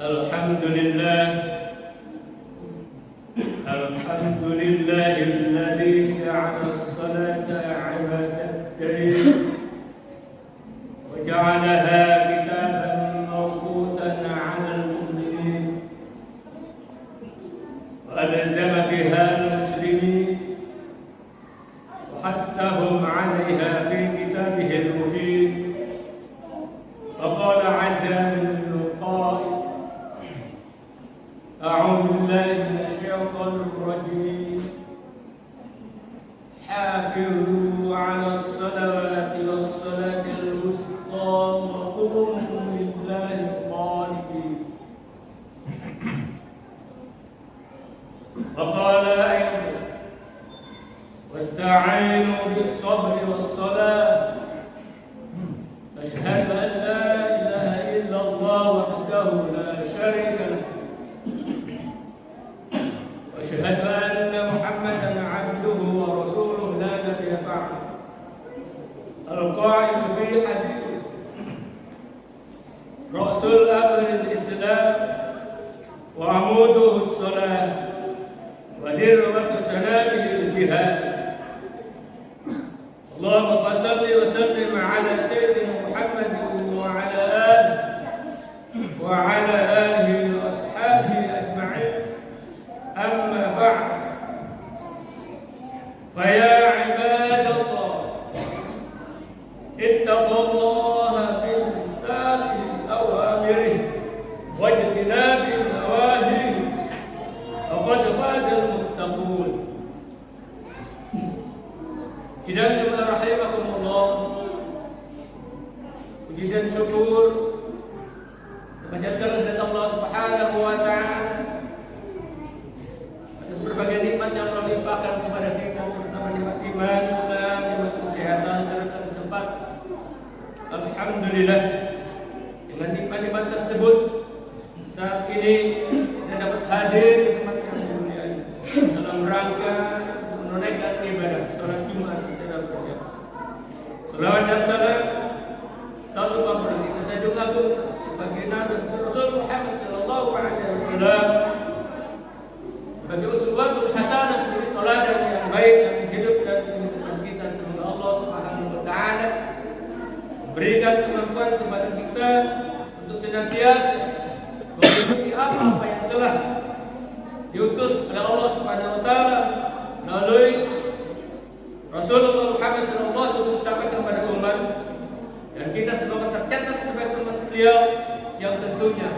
Alhamdulillah, alladzi ja'ala as-salata 'ibadatan wa ja'alaha kitaban mawqutan 'ala al-mu'minin wa alzama biha al-muslimin wa hassahum 'alayha fi kitabihi al-mubin. فقال عز من القائل: أعوذ بالله من الشيطان الرجيم حافظوا على الصلوات والصلاة الوسطى وقوموا لله قانتين. وقال أيضا: واستعينوا بالصبر والصلاة. أشهد أن لا إله إلا الله وحده لا شريك له وأشهد أن محمدا عبده ورسوله لا نبي بعده القائل في حديثه: رأس الأمر الإسلام وعموده الصلاة وذروة سنامه الجهاد. اللهم صل وسلم على سيدنا محمد وعلى آله وأصحابه أجمعين. أما بعد، فيا عباد الله، اتقوا الله في امتثال أوامره واجتناب نواهيه فقد فاز المتقون. Sidang jemaah rahimakumullah, puji dan syukur kepada Allah Subhanahu wa taala atas berbagai nikmat yang Allah limpahkan kepada kita, terutama nikmat iman, Islam, nikmat kesehatan serta kesempatan. Alhamdulillah, dengan nikmat-nikmat tersebut saat ini kita dapat hadir di tempat yang mulia ini dalam rangka menunaikan ibadah salat Jumat secara berjamaah. Salawat dan salam tak lupa pula kita sanjung agung bagi Nabi Rasul Muhammad sallallahu alaihi wasallam, bagi uswatul hasanah, suri teladan yang baik dalam hidup dan kehidupan kita. Semoga Allah Subhanahu wa taala berikan kemampuan kepada kita untuk senantiasa mengikuti apa yang telah diutus oleh Allah Subhanahu wa taala melalui Rasulullah Muhammad sallallahu alaihi wasallam sampaikan kepada umat, dan kita semoga tercatat sebagai umat beliau yang tentunya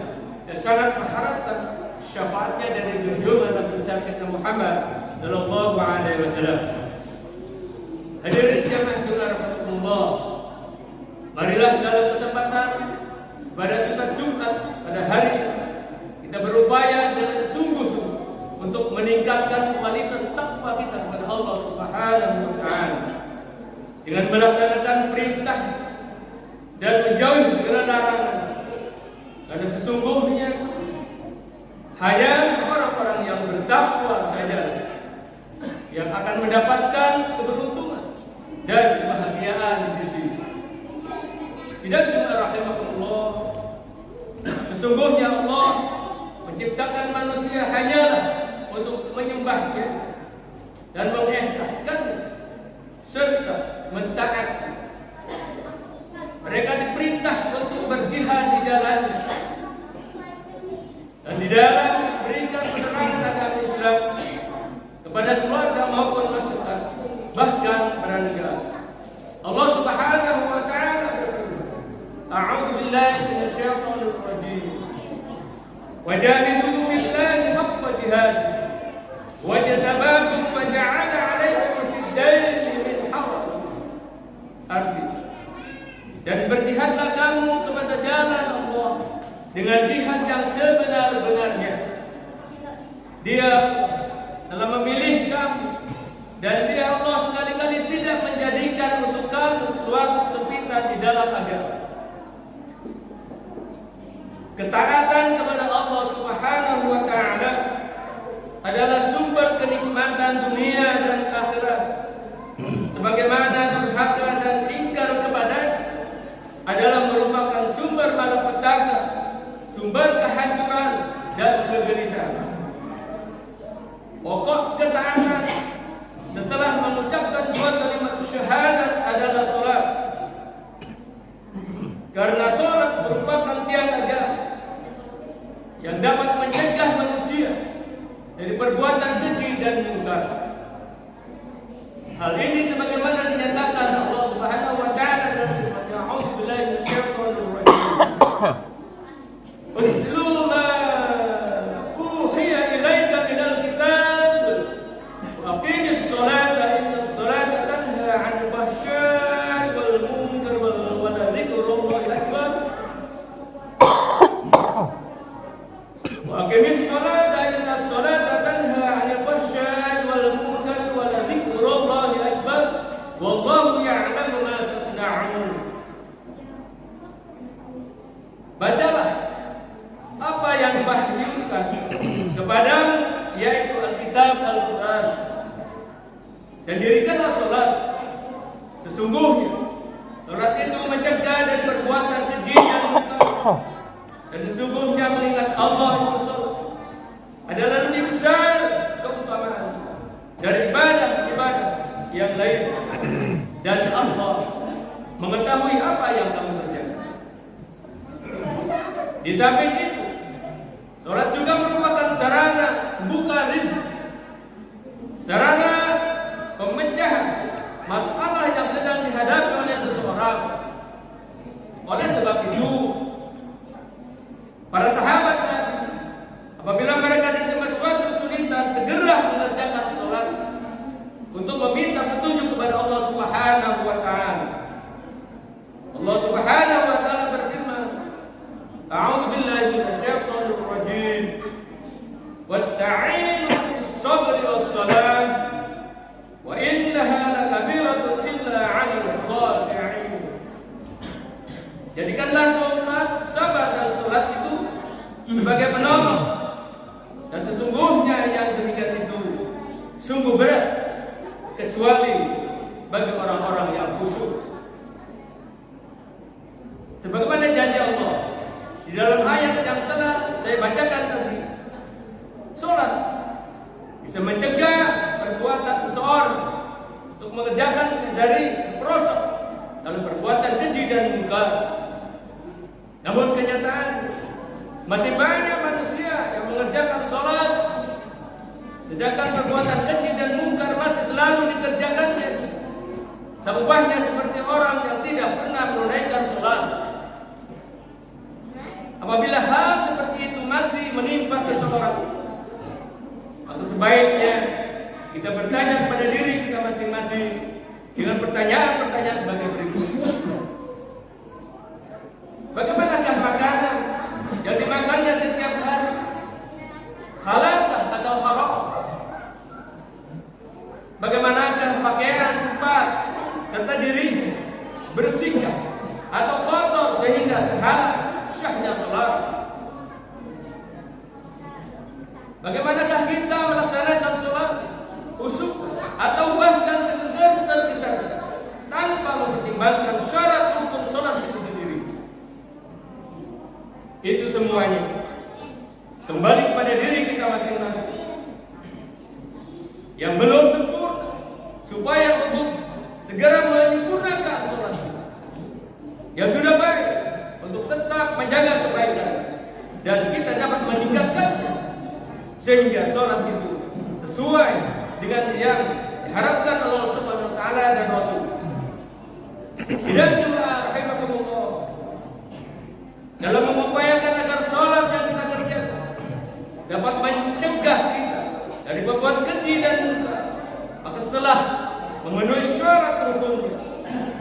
dan sangat mengharapkan syafaatnya dari junjungan Nabi kita Muhammad sallallahu alaihi wasallam. Hadirin jemaah rahimakumullah, marilah dalam kesempatan pada sunat Jumat pada hari ini kita berupaya dengan sungguh-sungguh untuk meningkatkan kualitas takwa kita kepada Allah Subhanahu wa taala dengan melaksanakan perintah dan menjauhi segala larangan. Karena sesungguhnya hanya orang-orang yang bertakwa saja yang akan mendapatkan keberuntungan dan kebahagiaan di sisi. Tidak cuma rahimahullah, sesungguhnya Allah menciptakan manusia hanyalah untuk menyembahnya dan mengesahkan serta mentaati. Mereka diperintah untuk berjihad di jalannya dan di dalam berikan penerangan agama Islam kepada keluarga maupun masyarakat, bahkan para negara. Allah Subhanahu wa taala berfirman: A'udzu billahi minasyaitonir rajim. Wajahidu fillahi haqqa jihad wajtabakum wa ja'ala 'alaikum fid-daini min haraj. Artinya, dan berjihadlah kamu kepada jalan Allah dengan jihad yang sebenar-benarnya. Dia telah memilih kamu, dan Dia Allah sekali-kali tidak menjadikan untuk kamu suatu kesempitan di dalam agama. Ketaatan kepada Allah Subhanahu wa taala adalah sumber kenikmatan dunia dan akhirat. Sebagaimana durhaka dan ingkar kepadanya adalah merupakan sumber malapetaka, sumber kehancuran dapat mencegah manusia dari perbuatan keji dan munkar. Hal ini sebagaimana dinyatakan Allah Subhanahu wa taala dalam firman-Nya, "A'udzubillahi minasyaitonir rajim. Utslu ma uhiya ilaika minal kitab wa aqimis sholata innas sholata tanha 'anil fahsya'i wal munkar wa dzikrullahi akbar. Wa aqimis sholata innas sholata tanha 'anil fahsya'i wal munkar wa dzikrullahi akbar. Wallahu ya'lamu ma tasna'un." Bacalah apa yang diwahyukan kepadamu, yaitu Alkitab Al-Quran, dan dirikanlah salat. Sesungguhnya salat itu mencegah dari perbuatan keji dan munkar, dan sesungguhnya mengingat Allah itu salat adalah lebih besar keutamaan dari ibadah-ibadah yang lain, dan Allah mengetahui apa yang kamu kerjakan. Di samping itu, salat juga merupakan sarana buka rezeki, sarana pemecahan masalah yang sedang dihadapi oleh seseorang. Oleh sebab itu, para sahabat Nabi apabila mereka ditimpa suatu kesulitan, segera mengerjakan salat untuk meminta petunjuk kepada Allah Subhanahu wa taala. Allah Subhanahu wa taala berfirman, "A'udzu billahi minasyaitonir rajim. Wasta'inu bis-sabri was-salah wa innaha lakabiratun illa 'alal khashi'in." Jadikanlah salat, sabar dan salat itu sebagai penolong, dan sesungguhnya yang demikian itu sungguh berat kecuali bagi orang-orang yang khusyuk. Sebagaimana janji Allah di dalam ayat yang telah saya bacakan tadi, salat bisa mencegah perbuatan seseorang untuk mengerjakan dari perosok dalam perbuatan keji dan munkar. Namun kenyataan masih banyak manusia yang mengerjakan salat, sedangkan perbuatan keji dan munkar masih selalu dikerjakannya. Tak ubahnya seperti orang yang tidak pernah menunaikan salat. Apabila hal seperti itu masih menimpa seseorang, maka sebaiknya kita bertanya kepada diri kita masing-masing dengan pertanyaan-pertanyaan sebagai berikut. Bagaimanakah makanan yang dimakannya setiap hari? Halalkah atau haram? Bagaimanakah pakaian, tempat, serta dirinya bersihkah atau kotor sehingga terhalang syahnya salat? Bagaimanakah kita melaksanakan salat khusyuk atau bahkan sekedar tergesa-gesa tanpa mempertimbangkan syarat hukum salat itu sendiri? Itu semuanya kembali kepada diri kita masing-masing yang belum sempurna, supaya untuk segera menyempurnakan salat kita yang sudah baik, untuk tetap menjaga kebaikan dan kita dapat meningkatkannya sehingga salat itu sesuai dengan yang diharapkan oleh Allah Subhanahu wa taala dan Rasul. Hidayatullah rahimakumullah dalam mengupayakan agar salat yang kita kerjakan dapat mencegah kita dari berbuat keji dan munkar. Maka setelah memenuhi syarat rukunnya,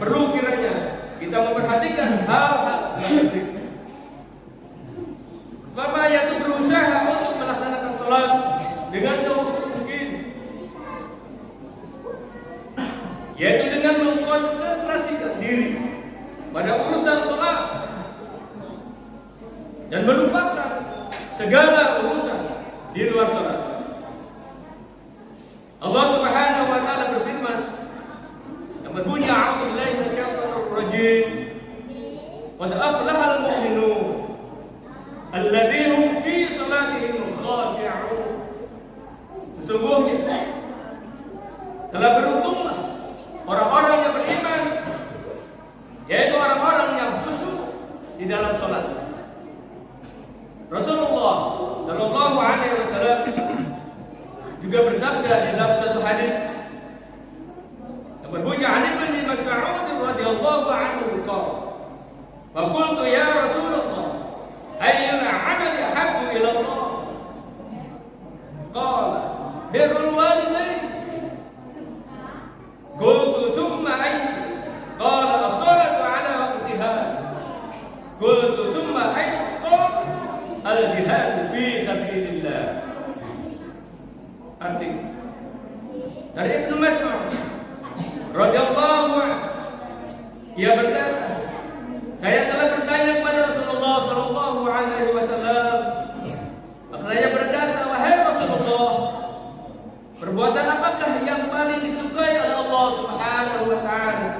perlu kiranya kita memperhatikan hal-hal seperti itu. Pertama, yaitu berusaha untuk melaksanakan salat dengan seusul mungkin, yaitu dengan mengkonsentrasikan diri pada urusan salat dan melupakan segala urusan di luar salat. Allah Subhanahu wa taala berfirman yang berbunyi, "A'udzu billahi minasyaitonir rajim. Qad aflahal mu'minun alladzina hum fi salatihim khashi'un." Sesungguhnya telah beruntunglah orang-orang yang beriman, yaitu orang-orang yang khusyuk di dalam salat. Rasulullah Faqultu ya Rasulullah, ayyul amali ahabbu ila Allah? Qala birrul walidain. Qultu thumma ay? Qala as-salatu ala waqtiha. Qultu thumma ay? Qala al-jihad fi sabilillah. Artinya dari Ibnu Mas'ud radhiyallahu anhu, ia berkata, saya telah bertanya kepada Rasulullah sallallahu alaihi wasallam. Maka saya berkata, wahai Rasulullah, perbuatan apakah yang paling disukai oleh Allah Subhanahu wa taala?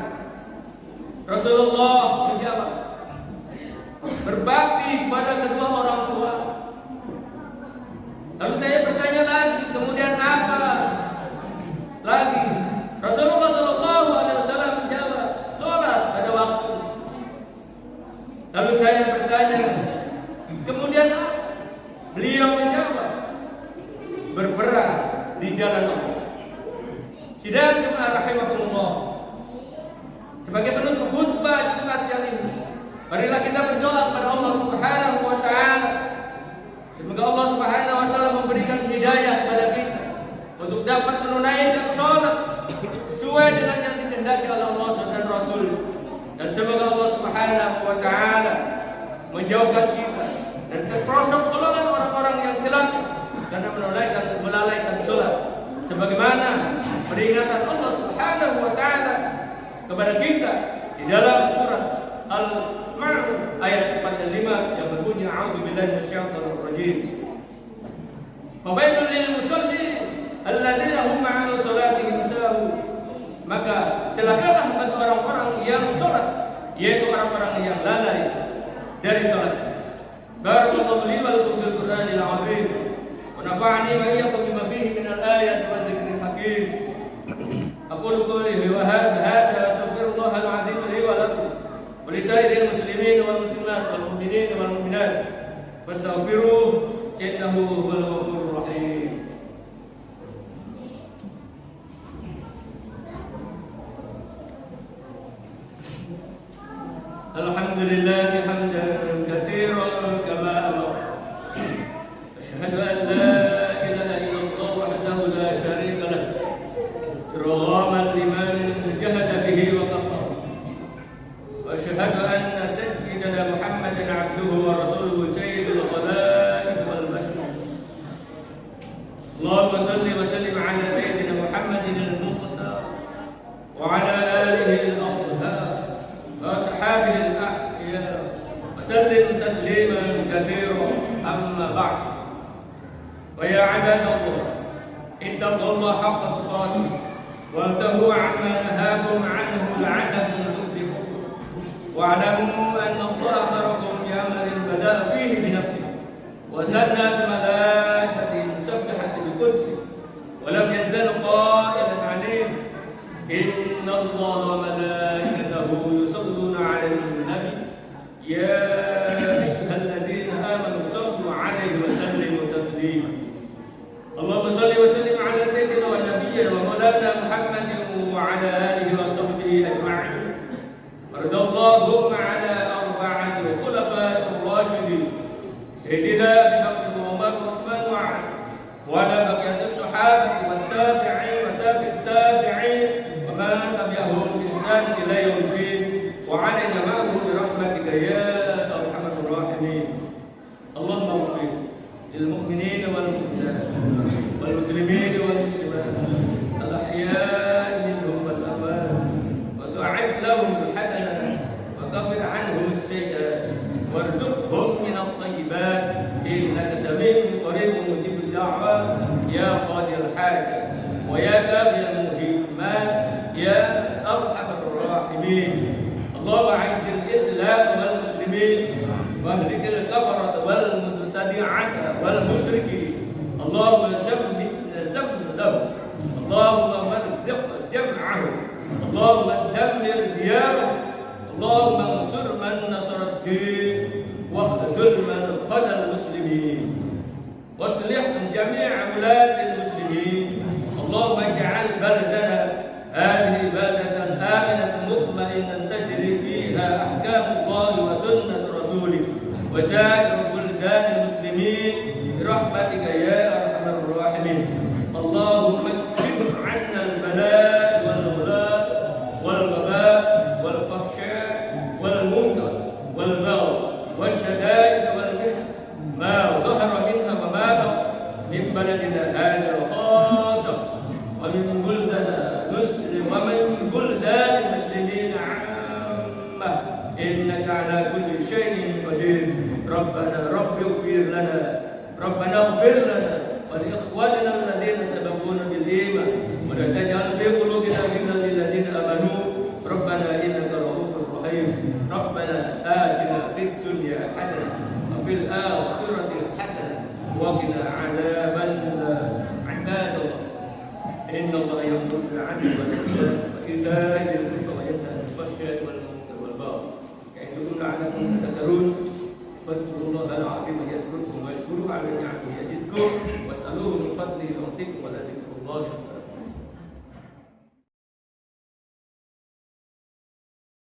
Rasulullah menjawab, berbakti kepada kedua orang tua. Lalu saya bertanya lagi, kemudian apa lagi? Rasulullah sallallahu alaihi wasallam menjawab, salat pada waktu. Lalu saya bertanya, kemudian apa? Beliau menjawab, berperang di jalan Allah. Sidang jemaah rahimahumullah, sebagai penutup khutbah Jumat siang ini, marilah kita berdoa kepada Allah Subhanahu wa taala. Semoga Allah Subhanahu wa taala memberikan hidayah kepada kita untuk dapat menunaikan salat sesuai dengan yang dikehendaki oleh Allah dan Rasul. Dan semoga Allah Subhanahu wa taala menjauhkan kita dan terperosok golongan orang-orang yang celaka karena melalaikan salat. Sebagaimana peringatan Allah Subhanahu wa taala kepada kita di dalam surat Al-Ma'un ayat 45 yang berbunyi a'udzubillahi minasyaitonir rajim. Fawailul lil musallin alladzina hum 'an salatihim sahun. Maka celakalah bagi orang-orang yang salat, yaitu orang-orang yang lalai dari salat. Barakallahu li wa lakum fil Qur'anil 'azim wa nafa'ani wa iyyakum bima fihi minal ayati wa dzikril hakim. Aqulu qawli wa hadha astaghfirullahal 'azim li wa lakum wa li sa'iril muslimin wal muslimat wal mu'minin wal mu'minat fastaghfiruhu innahu huwal ghafurur rahim. Alhamdulillah hamdan katsiran kama amara. Asyhadu an la ilaha illallah wahdahu la syarika lah. Rahaman liman jahada bihi wa kafara. Wa asyhadu anna sayyidana Muhammadan abduhu wa rasuluhu sayyidul khalaiq wal bashar. Allahumma salli wa sallim ala sayyidina Muhammadin al-mukhtar wa ala alihi al-athhar وأصحابه الأحياء وسلم تسليما كثيرا أما بعد. ويا عباد الله اتقوا الله حق تقاته وانتهوا عما نهاكم عنه لعلكم تفلحون. واعلموا أن الله أمركم بعمل بدأ فيه بنفسه وثنى بملائكته مسبحة بقدسه ولم يزل قائلا عليه إن الله وملائكته يصلون على النبي يا أيها الذين آمنوا صلوا عليه وسلموا تسليما. اللهم صل وسلم على سيدنا ونبينا ومولانا محمد وعلى آله وصحبه أجمعين. وارض اللهم على أربعة خلفاء الراشدين سيدنا أبي بكر وعمر وعثمان وعلي وعلى بقية الصحابة والتابعين وتابع التابعين وما تبعهم بإحسان إلى يوم الدين وعلينا معهم برحمتك يا أرحم الراحمين. اللهم اغفر للمؤمنين والمؤمنات والمسلمين والمسلمات الأحياء منهم والأموات وضاعف لهم الحسنات وكفر عنهم السيئات وارزقهم من الطيبات إنك سميع قريب مجيب الدعوات يا قاضي الحاجة ويا كافي المهمات يا أرحم الراحمين. اللهم أعز الإسلام والمسلمين واهلك الكفرة والمبتدعة والمشركين. اللهم شمت لهم، اللهم مرزق جمعهم، اللهم دمر ديارهم، اللهم انصر من نصر الدين واخذل من خذل المسلمين واصلح جميع ولاة المسلمين. اللهم اجعل بلدنا هذه بلدة آمنة مطمئنة تجري فيها أحكام الله وسنة وسائر بلدان المسلمين برحمتك يا أرحم الراحمين. اللهم اكشف عنا البلاء والغلاء والوباء والفحشاء والمنكر والبغي والشدائد والمحن ما ظهر منها وما بطن من بلدنا هذا خاصة ومن بلدان المسلمين عامة، إنك على كل شيء قدير. ربنا اغفر لنا ولإخواننا الذين سبقونا بالإيمان ولا تجعل في قلوبنا غلا للذين آمنوا ربنا إنك رؤوف رحيم. ربنا آتنا في الدنيا حسنة وفي الآخرة حسنة وقنا عذاب النار. عباد الله إن الله يأمر بالعدل والإحسان وإيتاء ذي القربى وينهى عن الفحشاء والمنكر والبغي يعظكم لعلكم تذكرون. فاذكروا الله العظيم يذكركم واشكروه على نعمه يزدكم واسألوه من فضله يعطيكم ولذكر الله